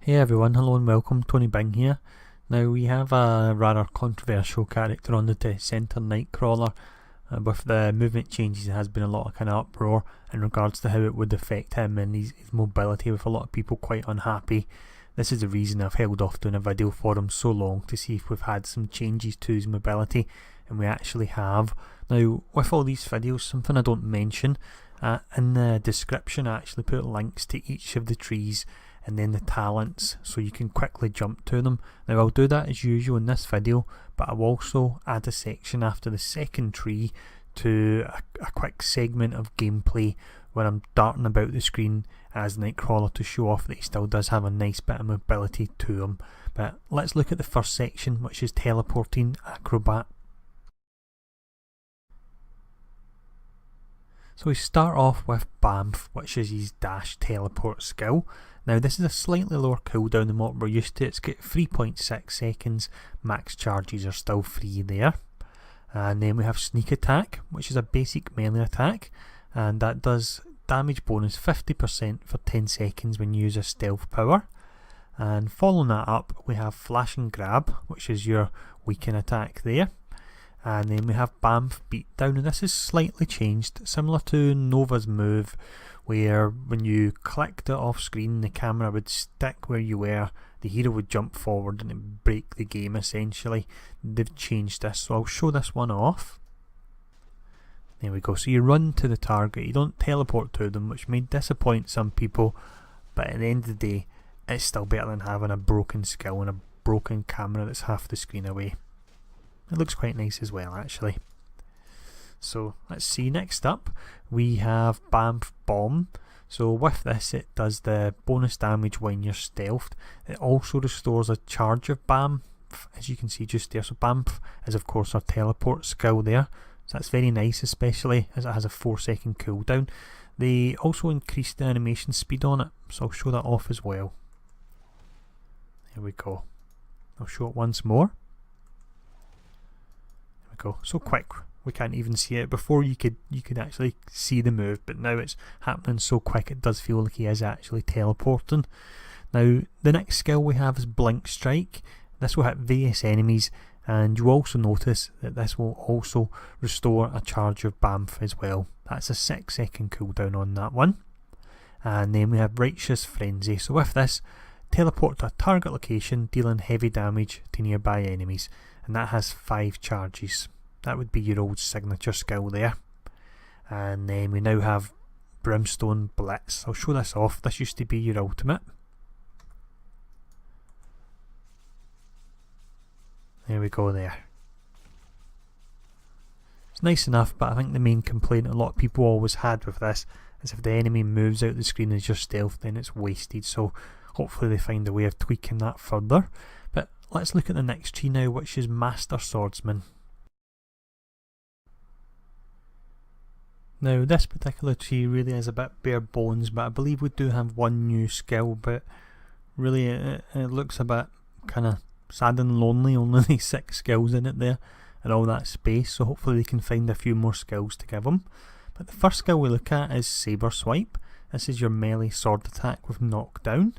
Hey everyone, hello and welcome, Tony Bing here. Now we have a rather controversial character on the centre, Nightcrawler. With the movement changes, there has been a lot of kind of uproar in regards to how it would affect him and his mobility, with a lot of people quite unhappy. This is the reason I've held off doing a video for him so long, to see if we've had some changes to his mobility, and we actually have. Now with all these videos, something I don't mention, in the description I actually put links to each of the trees and then the talents, so you can quickly jump to them. Now I'll do that as usual in this video, but I'll also add a section after the second tree to a quick segment of gameplay where I'm darting about the screen as Nightcrawler to show off that he still does have a nice bit of mobility to him. But let's look at the first section, which is teleporting ACROBAT. So we start off with BAMF, which is his dash teleport skill. Now this is a slightly lower cooldown than what we're used to. It's got 3.6 seconds, max charges are still free there. And then we have sneak attack, which is a basic melee attack, and that does damage bonus 50% for 10 seconds when you use a stealth power. And following that up we have flash and grab, which is your weaken attack there. And then we have BAMF beatdown, and this is slightly changed, similar to Nova's move, where when you clicked it off screen the camera would stick where you were, the hero would jump forward and it would break the game essentially. They've changed this, so I'll show this one off. There we go, so you run to the target, you don't teleport to them, which may disappoint some people, but at the end of the day it's still better than having a broken skill and a broken camera that's half the screen away. It looks quite nice as well actually. So let's see, next up we have BAMF Bomb. So with this it does the bonus damage when you're stealthed. It also restores a charge of BAMF, as you can see just there. So BAMF is of course our teleport skill there, so that's very nice, especially as it has a 4-second cooldown. They also increased the animation speed on it, so I'll show that off as well. There we go, I'll show it once more. Go so quick we can't even see it. Before you could actually see the move, but now it's happening so quick it does feel like he is actually teleporting. Now the next skill we have is Blink Strike. This will hit various enemies, and you also notice that this will also restore a charge of BAMF as well. That's a 6-second cooldown on that one. And then we have Righteous Frenzy. So with this, teleport to a target location, dealing heavy damage to nearby enemies, and that has 5 charges. That would be your old signature skill there. And then we now have Brimstone Blitz. I'll show this off. This used to be your ultimate. There we go there. It's nice enough, but I think the main complaint a lot of people always had with this is if the enemy moves out the screen as your stealth, then it's wasted. So hopefully they find a way of tweaking that further. But let's look at the next tree now, which is Master Swordsman. Now this particular tree really is a bit bare bones, but I believe we do have one new skill, but really it looks a bit kind of sad and lonely, only 6 skills in it there and all that space, so hopefully they can find a few more skills to give them. But the first skill we look at is Saber Swipe. This is your melee sword attack with knockdown.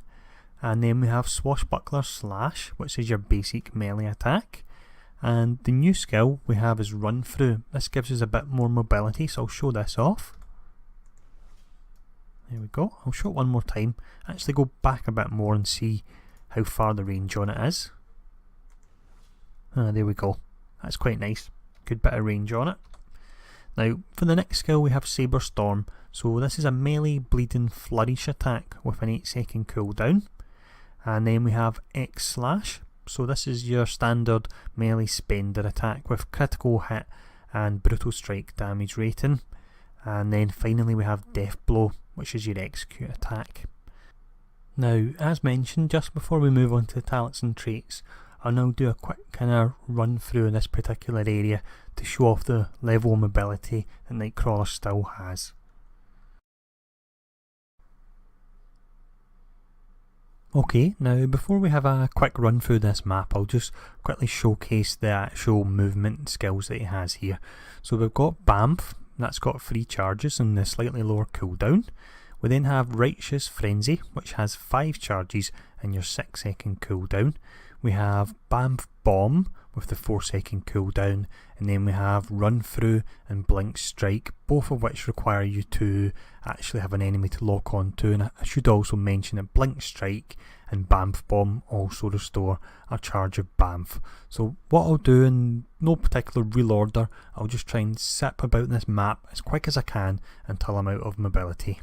And then we have Swashbuckler Slash, which is your basic melee attack. And the new skill we have is Run Through. This gives us a bit more mobility, so I'll show this off. There we go. I'll show it one more time. Actually go back a bit more and see how far the range on it is. There we go. That's quite nice. Good bit of range on it. Now for the next skill we have Saber Storm. So this is a melee bleeding flourish attack with an 8-second cooldown. And then we have X Slash. So this is your standard melee spender attack with critical hit and brutal strike damage rating. And then finally we have Death Blow, which is your execute attack. Now as mentioned, just before we move on to the talents and traits, I'll now do a quick kind of run through in this particular area to show off the level of mobility that Nightcrawler still has. Okay, now before we have a quick run through this map, I'll just quickly showcase the actual movement skills that he has here. So we've got BAMF, that's got 3 charges and the slightly lower cooldown. We then have Righteous Frenzy, which has 5 charges and your 6-second cooldown. We have Bamf Bomb with the 4-second cooldown, and then we have Run Through and Blink Strike, both of which require you to actually have an enemy to lock on to. And I should also mention that Blink Strike and Bamf Bomb also restore a charge of Bamf. So what I'll do, in no particular real order, I'll just try and zip about this map as quick as I can until I'm out of mobility.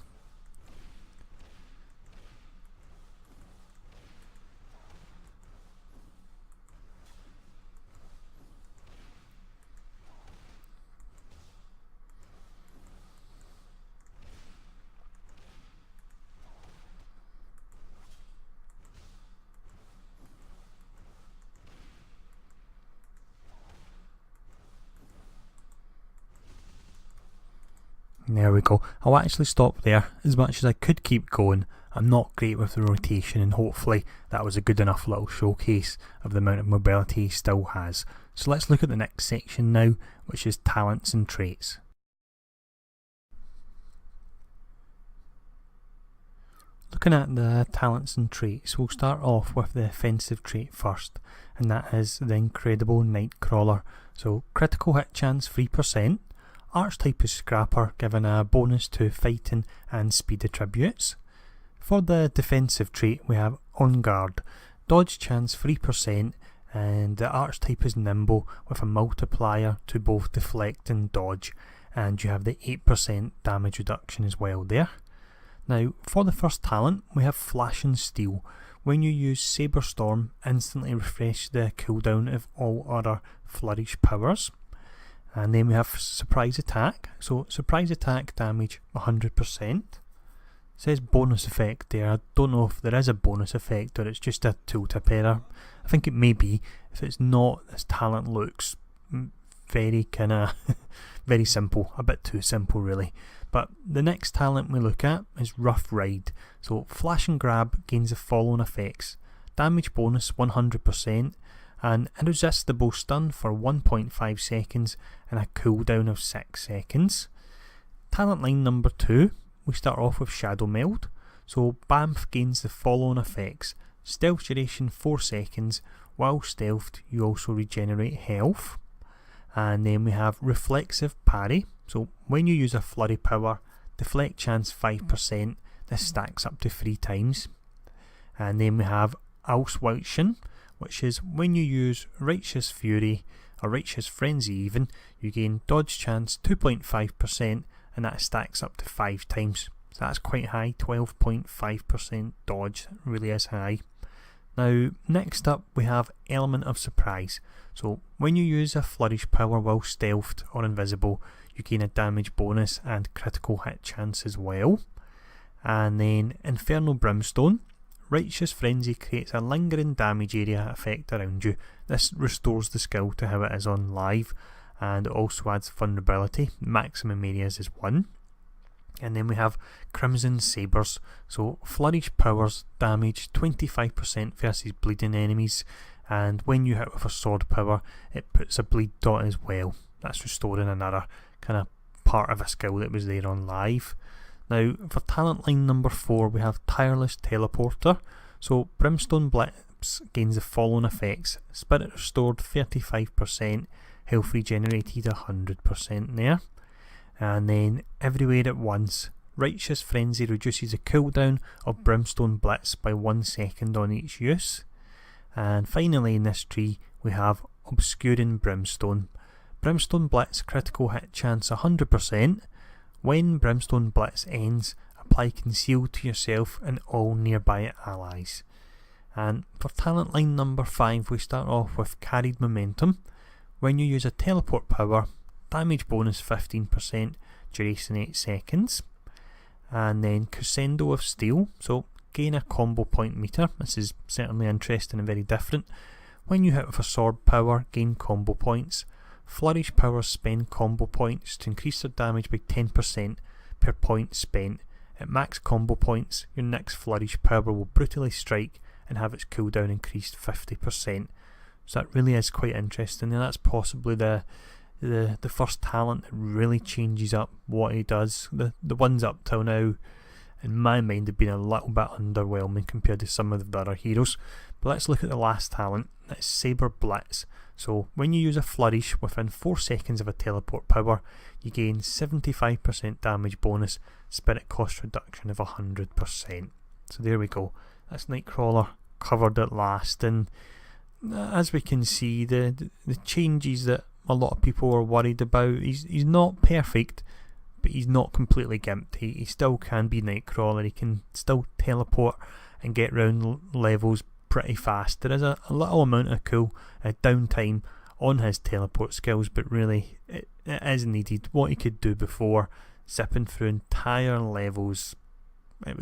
There we go. I'll actually stop there. As much as I could keep going, I'm not great with the rotation, and hopefully that was a good enough little showcase of the amount of mobility he still has. So let's look at the next section now, which is talents and traits. Looking at the talents and traits, we'll start off with the offensive trait first, and that is the incredible Nightcrawler. So critical hit chance 3%. Archetype is Scrapper, given a bonus to fighting and speed attributes. For the defensive trait, we have On Guard, dodge chance 3%, and the archetype is Nimble with a multiplier to both deflect and dodge, and you have the 8% damage reduction as well there. Now, for the first talent, we have Flash and Steel. When you use Saber Storm, instantly refresh the cooldown of all other Flourish powers. And then we have Surprise Attack. So Surprise Attack damage 100%. It says bonus effect there. I don't know if there is a bonus effect or it's just a tooltip error. I think it may be. If it's not, this talent looks very very simple. A bit too simple really. But the next talent we look at is Rough Ride. So Flash and Grab gains the following effects. Damage bonus 100%. An irresistible stun for 1.5 seconds and a cooldown of 6 seconds. Talent line number 2, we start off with Shadow Meld. So Bamf gains the following effects. Stealth duration 4 seconds. While stealthed, you also regenerate health. And then we have Reflexive Parry. So when you use a flurry power, deflect chance 5%. This stacks up to 3 times. And then we have Ausweichen, which is when you use Righteous Fury or Righteous Frenzy even, you gain dodge chance 2.5%, and that stacks up to 5 times. So that's quite high, 12.5% dodge, that really is high. Now next up we have Element of Surprise. So when you use a Flourish power while stealthed or invisible, you gain a damage bonus and critical hit chance as well. And then Infernal Brimstone. Righteous Frenzy creates a lingering damage area effect around you. This restores the skill to how it is on live, and it also adds vulnerability. Maximum areas is 1. And then we have Crimson Sabres. So Flourish powers damage 25% versus bleeding enemies, and when you hit with a sword power, it puts a bleed dot as well. That's restoring another kind of part of a skill that was there on live. Now for talent line number 4, we have Tireless Teleporter. So Brimstone Blitz gains the following effects. Spirit restored 35%, health regenerated 100% there. And then Everywhere at Once. Righteous Frenzy reduces the cooldown of Brimstone Blitz by 1 second on each use. And finally in this tree we have Obscuring Brimstone. Brimstone Blitz critical hit chance 100%. When Brimstone Blitz ends, apply Conceal to yourself and all nearby allies. And for talent line number 5, we start off with Carried Momentum. When you use a teleport power, damage bonus 15%, duration 8 seconds. And then Crescendo of Steel, so gain a combo point meter. This is certainly interesting and very different. When you hit with a sword power, gain combo points. Flourish powers spend combo points to increase their damage by 10% per point spent. At max combo points, your next Flourish power will brutally strike and have its cooldown increased 50%. So that really is quite interesting, and that's possibly the first talent that really changes up what he does. The ones up till now in my mind have been a little bit underwhelming compared to some of the other heroes. But let's look at the last talent. That's Saber Blitz. So when you use a flourish within 4 seconds of a teleport power, you gain 75% damage bonus, spirit cost reduction of 100%. So there we go. That's Nightcrawler covered at last, and as we can see, the changes that a lot of people are worried about, he's not perfect, but he's not completely gimped. He still can be Nightcrawler. He can still teleport and get round levels pretty fast. There is a little amount of cool downtime on his teleport skills, but really it is needed. What he could do before, zipping through entire levels, it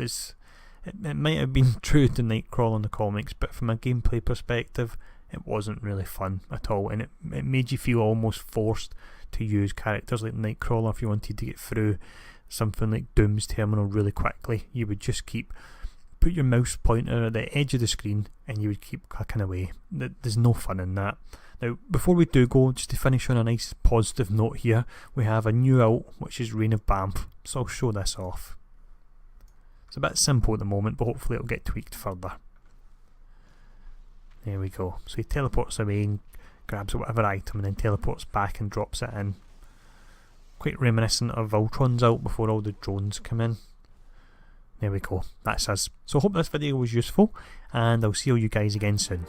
might have been true to Nightcrawler in the comics, but from a gameplay perspective it wasn't really fun at all, and it made you feel almost forced to use characters like Nightcrawler. If you wanted to get through something like Doom's Terminal really quickly, you would just put your mouse pointer at the edge of the screen and you would keep clicking away. There's no fun in that. Now, before we do go, just to finish on a nice positive note here, we have a new ult, which is Reign of Banff, so I'll show this off. It's a bit simple at the moment, but hopefully it'll get tweaked further. There we go. So he teleports away and grabs whatever item and then teleports back and drops it in. Quite reminiscent of Voltron's ult before all the drones come in. There we go. That's us. So I hope this video was useful, and I'll see all you guys again soon.